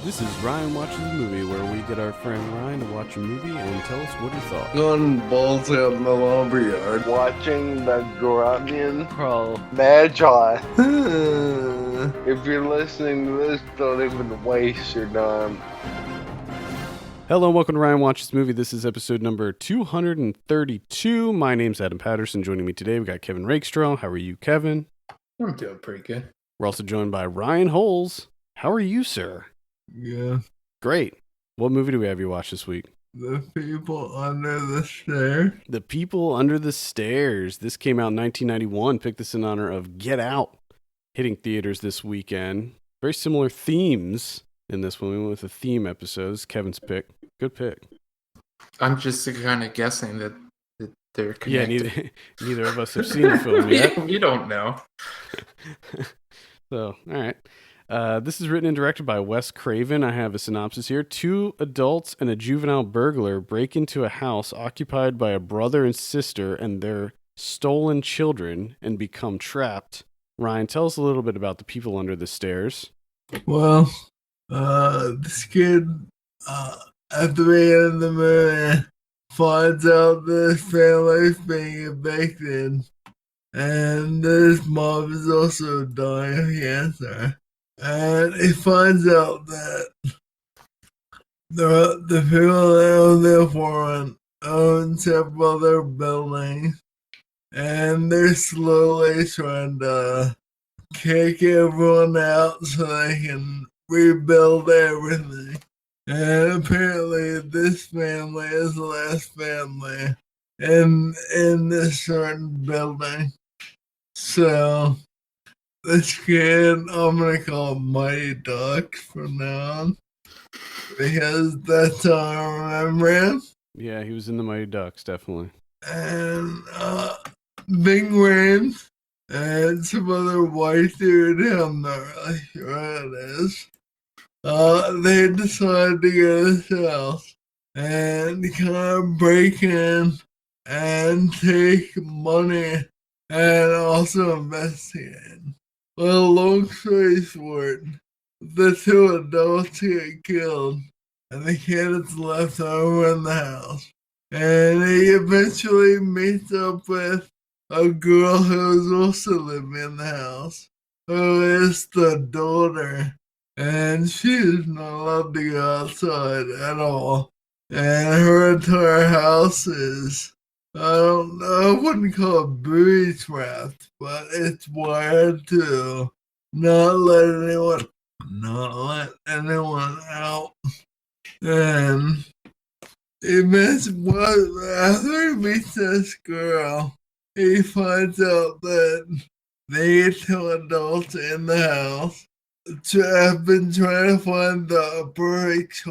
This is Ryan Watches a Movie, where we get our friend Ryan to watch a movie and tell us what he thought. Going balls out in the lumberyard. Watching the Grunion Pro Magi. If you're listening to this, don't even waste your time. Hello and welcome to Ryan Watches a Movie. This is episode number 232. My name's Adam Patterson. Joining me today, we got Kevin Rakestraw. How are you, Kevin? I'm doing pretty good. We're also joined by Ryan Holes. How are you, sir? Yeah. Great. What movie do we have you watch this week? The People Under the Stairs. The People Under the Stairs. This came out in 1991. Picked this in honor of Get Out, hitting theaters this weekend. Very similar themes in this one. We went with a theme episode. This is Kevin's pick. Good pick. I'm just kind of guessing that they're connected. Yeah, neither of us have seen the film yet. We don't know. So, all right. This is written and directed by Wes Craven. I have a synopsis here. 2 adults and a juvenile burglar break into a house occupied by a brother and sister and their stolen children and become trapped. Ryan, tell us a little bit about The People Under the Stairs. Well, this kid, at the beginning of the movie, finds out this family's being evicted, and this mom is also dying of cancer. And he finds out that the people that own the apartment own several other buildings, and they're slowly trying to kick everyone out so they can rebuild everything. And apparently this family is the last family in this certain building. So this kid, I'm gonna call him Mighty Duck from now on, because that's how I remember him. Yeah, he was in The Mighty Ducks, definitely. And Big Rain and some other white dude, I'm not really sure who it is. They decided to go to his house and kind of break in and take money and also investigate. Well, long story short, the 2 adults get killed and the kid is left over in the house. And he eventually meets up with a girl who's also living in the house, who is the daughter. And she is not allowed to go outside at all. And her entire house is, I don't know, I wouldn't call it booby trapped, but it's wired to not let anyone out. And after he meets this girl, he finds out that the 2 adults in the house have been trying to find the perfect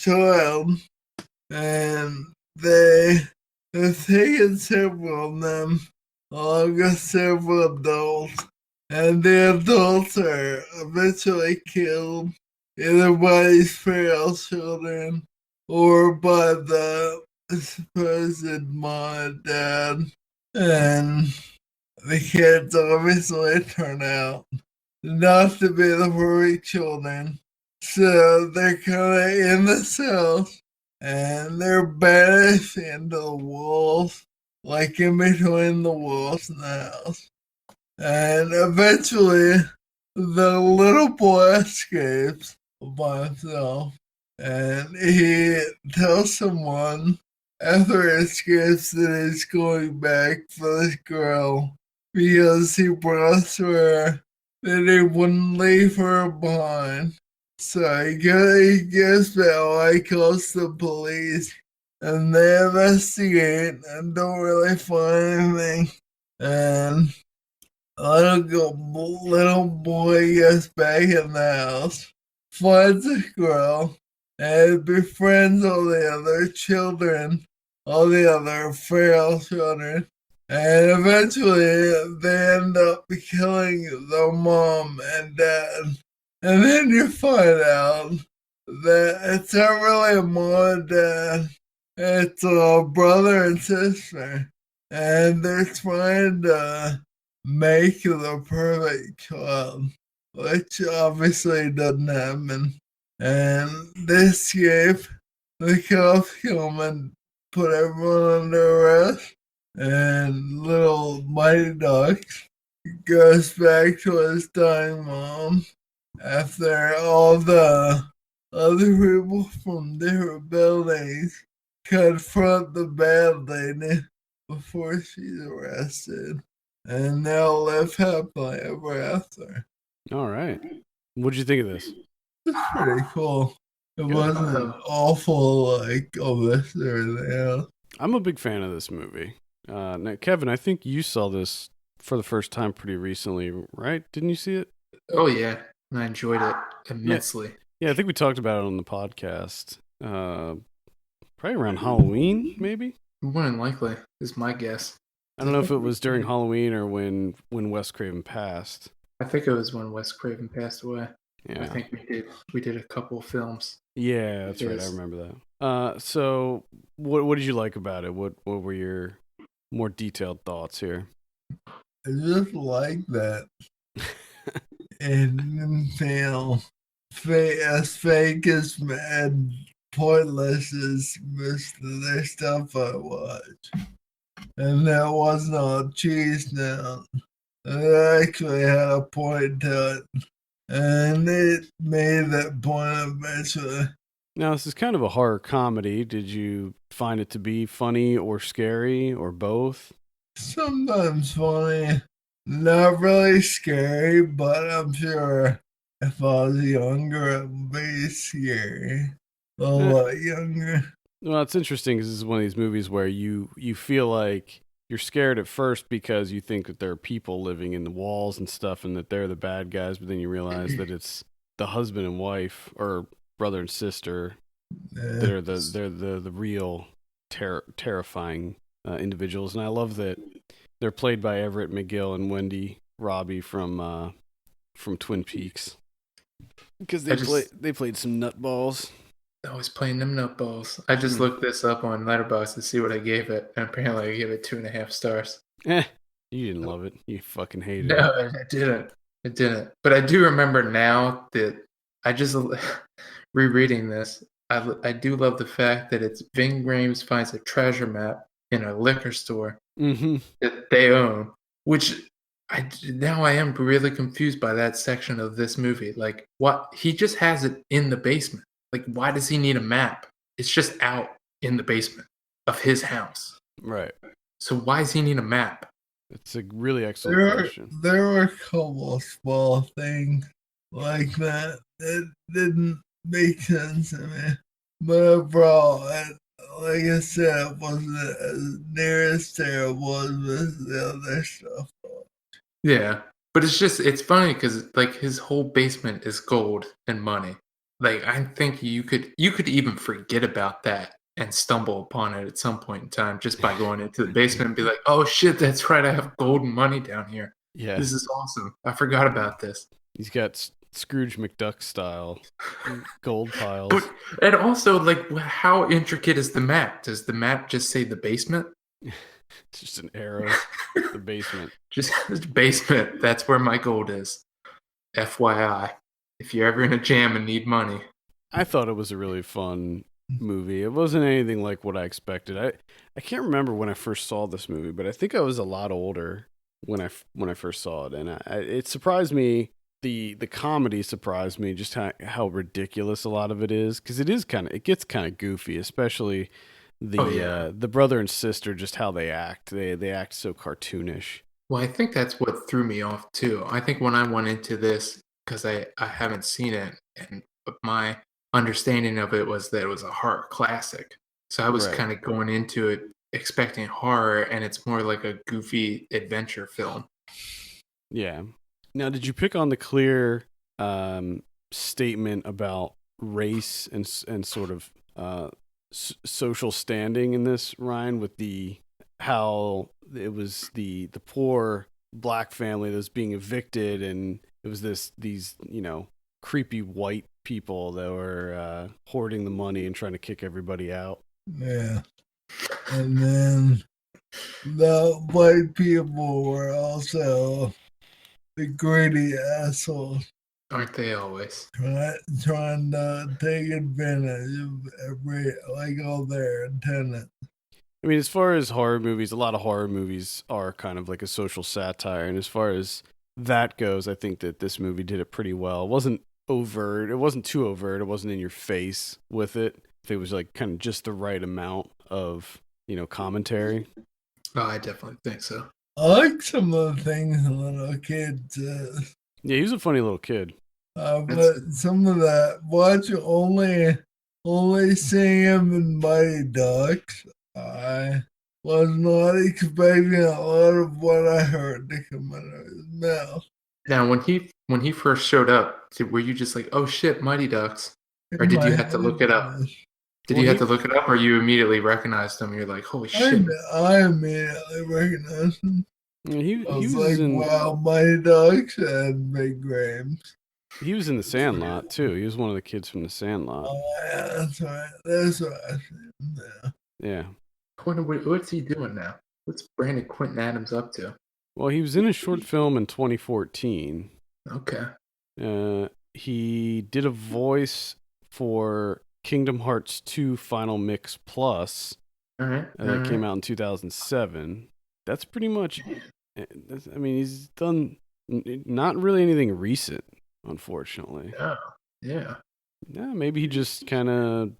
child, and they have taken several of them, along with several adults, and the adults are eventually killed either by these feral children or by the supposed mom and dad. And the kids obviously turn out not to be the perfect children. So they're kind of in this house and they're banished into the walls, like in between the walls in the house. And eventually the little boy escapes by himself, and he tells someone after he escapes that he's going back for this girl because he promised her that he wouldn't leave her behind. So he goes back, he calls the police, and they investigate and don't really find anything. And a little boy gets back in the house, finds a girl, and befriends all the other children, all the other feral children. And eventually they end up killing the mom and dad. And then you find out that it's not really a mom and dad, it's a brother and sister. And they're trying to make the perfect child, which obviously doesn't happen. and they escape. The cops come and put everyone under arrest, and little Mighty Ducks goes back to his dying mom after all the other people from different buildings confront the bad lady before she's arrested. And they'll live happily ever after. All right. What'd you think of this? It's pretty cool. It wasn't awful like Elvis or anything else. I'm a big fan of this movie. Now, Kevin, I think you saw this for the first time pretty recently, right? Didn't you see it? Oh, yeah. I enjoyed it immensely. Yeah, I think we talked about it on the podcast. Probably around Halloween, maybe? More than likely, is my guess. I don't know if it was during Halloween or when Wes Craven passed. I think it was when Wes Craven passed away. Yeah. I think we did a couple of films. Yeah, that's right. I remember that. So what did you like about it? What were your more detailed thoughts here? I just like that. It didn't feel as fake as and pointless as most of their stuff I watch. And that was not cheese now. It actually had a point to it. And it made that point eventually. Now, this is kind of a horror comedy. Did you find it to be funny or scary or both? Sometimes funny. Not really scary, but I'm sure if I was younger, it would be scary. A lot younger. Well, it's interesting because this is one of these movies where you feel like you're scared at first because you think that there are people living in the walls and stuff and that they're the bad guys, but then you realize that it's the husband and wife or brother and sister that are the real terrifying individuals. And I love that they're played by Everett McGill and Wendy Robbie from Twin Peaks because they played some nutballs. I was playing them nutballs. I just looked this up on Letterboxd to see what I gave it, and apparently I gave it 2.5 stars. You didn't love it. You fucking hated it. No, I didn't. I didn't. But I do remember now that I just rereading this. I do love the fact that it's Ving Rhames finds a treasure map in a liquor store that they own, which I am really confused by that section of this movie. Like, what? He just has it in the basement. Like, why does he need a map? It's just out in the basement of his house. Right. So why does he need a map? It's a really excellent question. There were a couple of small things like that that didn't make sense to me. But overall, like I said, it wasn't as near as terrible as the other stuff. Yeah. But it's funny because, like, his whole basement is gold and money. Like, I think you could even forget about that and stumble upon it at some point in time just by going into the basement and be like, oh shit, that's right, I have gold and money down here. Yeah. This is awesome. I forgot about this. He's got Scrooge McDuck style gold piles. And also, like, how intricate is the map? Does the map just say the basement? It's just an arrow. The basement. Just basement. That's where my gold is. FYI. If you're ever in a jam and need money. I thought it was a really fun movie. It wasn't anything like what I expected. I can't remember when I first saw this movie, but I think I was a lot older when I first saw it, and it surprised me. The comedy surprised me just how ridiculous a lot of it is, because it gets kind of goofy, especially the brother and sister, just how they act. They act so cartoonish. Well, I think that's what threw me off too. I think when I went into this, because I haven't seen it, and my understanding of it was that it was a horror classic. So I was kind of going into it expecting horror, and it's more like a goofy adventure film. Yeah. Now, did you pick on the clear statement about race and sort of social standing in this, Ryan, with how it was the poor black family that was being evicted, and it was these creepy white people that were hoarding the money and trying to kick everybody out. Yeah. And then the white people were also the greedy assholes. Aren't they always? trying to take advantage of all their tenants. I mean, as far as horror movies, a lot of horror movies are kind of like a social satire. And as far as that goes, I think that this movie did it pretty well. It wasn't overt. It wasn't too overt. It wasn't in your face with it. It was like kind of just the right amount of, commentary. Oh, I definitely think so. I like some of the things the little kid says. Yeah, he was a funny little kid. But some of that, only seeing him in Mighty Ducks, I was not expecting a lot of what I heard to come out of his mouth. Now, when he first showed up, were you just like, "Oh shit, Mighty Ducks," or did you have to look it up? Did you have to look it up, or you immediately recognized him? You're like, "Holy shit!" I immediately recognized him. Yeah, I was like, "Wow, Mighty Ducks and Big Grams." He was in The Sandlot too. He was one of the kids from The Sandlot. Oh yeah, that's right. That's right. Yeah. I wonder what's he doing now? What's Brandon Quentin Adams up to? Well, he was in a short film in 2014. Okay. He did a voice for Kingdom Hearts 2 Final Mix Plus. All right. That came out in 2007. That's pretty much. I mean, he's done not really anything recent, unfortunately. Oh, yeah. Yeah, maybe he just kind of.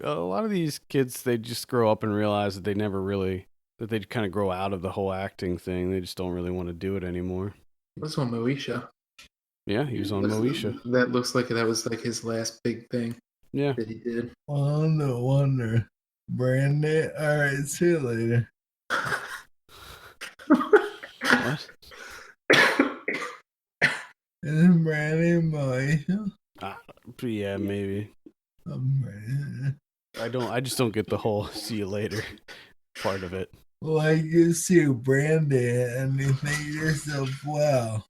A lot of these kids, they just grow up and realize that they kind of grow out of the whole acting thing. They just don't really want to do it anymore. He was on Moesha. Yeah, he was on Moesha. That looks like that was like his last big thing. Yeah. That he did. Oh, no wonder. Brandon, all right, see you later. What? Isn't Brandon Moesha? Yeah, maybe. I just don't get the whole see you later part of it. Like you see Brandon and you think to yourself, wow,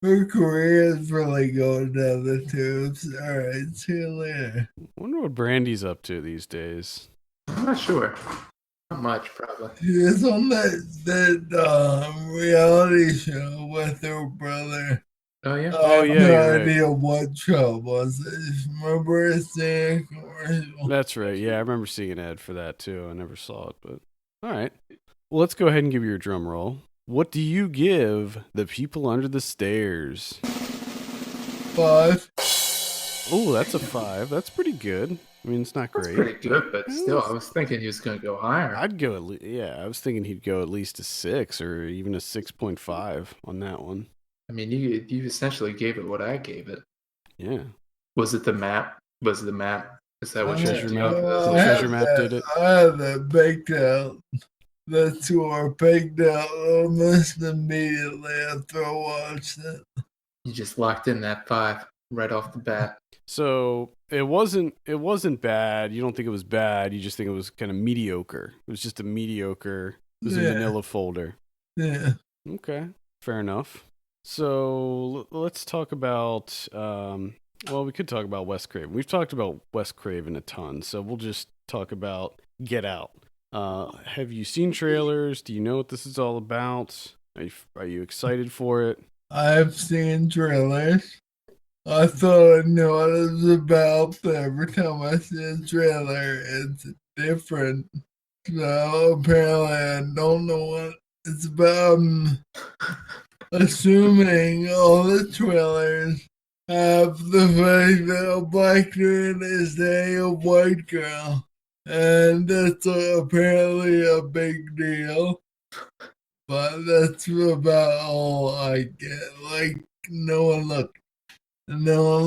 her career is really going down the tubes. All right, see you later. I wonder what Brandy's up to these days. I'm not sure. Not much, probably. She's on that reality show with her brother. Oh yeah. I have no idea what show was it. Remember seeing a commercial? That's right. Yeah, I remember seeing an ad for that too. I never saw it, but all right. Well, let's go ahead and give you your drum roll. What do you give The People Under the Stairs? 5. Oh, that's a 5. That's pretty good. I mean, it's not great. That's pretty good, but still, I was thinking he was going to go higher. I'd go I was thinking he'd go at least a 6 or even a 6.5 on that one. I mean, you essentially gave it what I gave it. Yeah. Was it the map? Was it the map? Is that what treasure map? The treasure map did it. I had that baked out. The 2 are baked out almost immediately after I watched it. You just locked in that 5 right off the bat. So it wasn't bad. You don't think it was bad. You just think it was kind of mediocre. It was just a mediocre. It was a vanilla folder. Yeah. Okay. Fair enough. So let's talk about. Well, we could talk about Wes Craven. We've talked about Wes Craven a ton, so we'll just talk about Get Out. Have you seen trailers? Do you know what this is all about? Are you excited for it? I've seen trailers. I thought I knew what it was about, but every time I see a trailer, it's different. So apparently I don't know what it's about. I'm assuming all the trailers have the fact that a black dude is dating a white girl. And that's apparently a big deal. But that's about all I get. Like, no one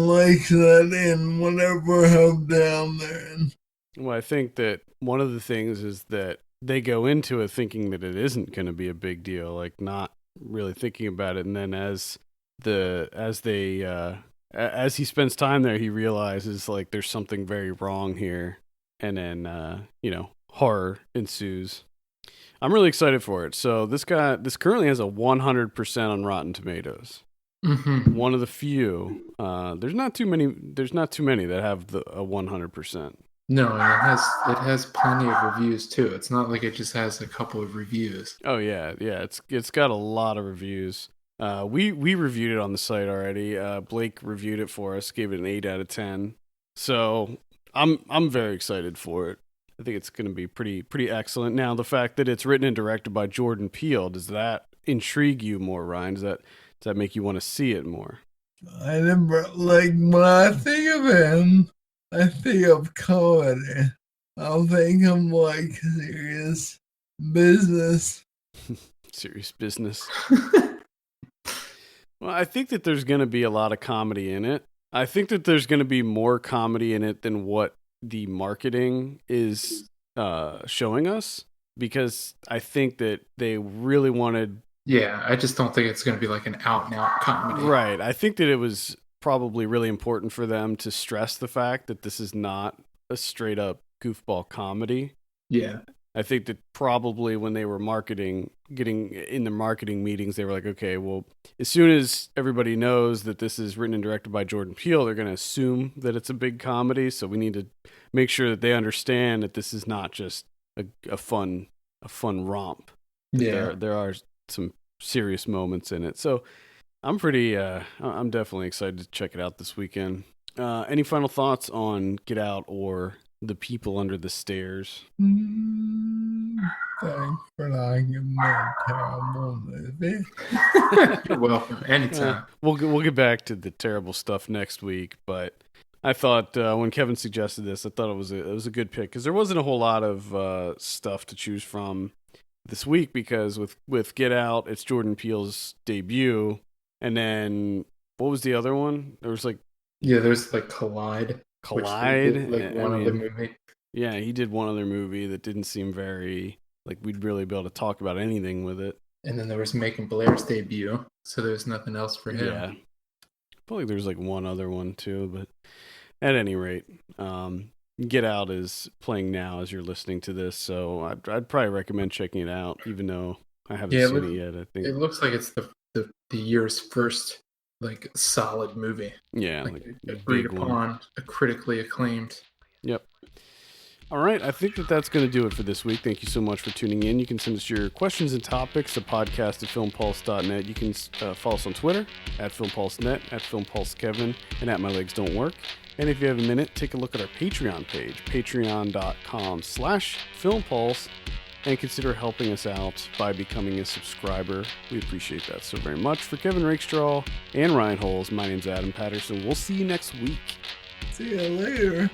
likes that in whatever I'm down there in. Well, I think that one of the things is that they go into it thinking that it isn't going to be a big deal, like not really thinking about it. And then as he spends time there, he realizes like there's something very wrong here. And then, horror ensues. I'm really excited for it. So this currently has a 100% on Rotten Tomatoes. Mm-hmm. One of the few. There's not too many that have a 100%. No, and it has plenty of reviews too. It's not like it just has a couple of reviews. Oh yeah. It's got a lot of reviews. We reviewed it on the site already. Blake reviewed it for us, gave it an 8 out of 10. So I'm very excited for it. I think it's going to be pretty excellent. Now, the fact that it's written and directed by Jordan Peele, does that intrigue you more, Ryan? Does that make you want to see it more? I never, like, when I think of him, I think of comedy. I'll think of, like, serious business. Serious business. Well, I think that there's going to be a lot of comedy in it. I think that there's going to be more comedy in it than what the marketing is showing us, because I think that they really wanted. Yeah, I just don't think it's going to be like an out and out comedy. Right. I think that it was probably really important for them to stress the fact that this is not a straight up goofball comedy. Yeah. I think that probably when they were getting in the marketing meetings, they were like, okay, well, as soon as everybody knows that this is written and directed by Jordan Peele, they're going to assume that it's a big comedy. So we need to make sure that they understand that this is not just a fun romp. Yeah. There are some serious moments in it. So I'm definitely excited to check it out this weekend. Any final thoughts on Get Out or The People Under the Stairs? Thanks for liking my terrible movie. You're welcome. Anytime. We'll get back to the terrible stuff next week, but I thought when Kevin suggested this, I thought it was a good pick, because there wasn't a whole lot of stuff to choose from this week, because with Get Out, it's Jordan Peele's debut, and then what was the other one? There's like Collide. Collide, Like one other movie. Yeah, he did one other movie that didn't seem very like we'd really be able to talk about anything with it. And then there was Macon Blair's debut, so there's nothing else for him. Yeah, I feel like there's like one other one too, but at any rate, Get Out is playing now as you're listening to this, so I'd probably recommend checking it out, even though I haven't seen it yet. I think it looks like it's the year's first like solid movie. Yeah, like a agreed big upon, one. critically acclaimed. Yep. All right, I think that's going to do it for this week. Thank you so much for tuning in. You can send us your questions and topics to podcast@filmpulse.net. You can follow us on Twitter @FilmPulseNet, @FilmPulseKevin, and @MyLegsDon'tWork. And if you have a minute, take a look at our Patreon page, patreon.com/FilmPulse, and consider helping us out by becoming a subscriber. We appreciate that so very much. For Kevin Rakestraw and Ryan Holes, my name's Adam Patterson. We'll see you next week. See you later.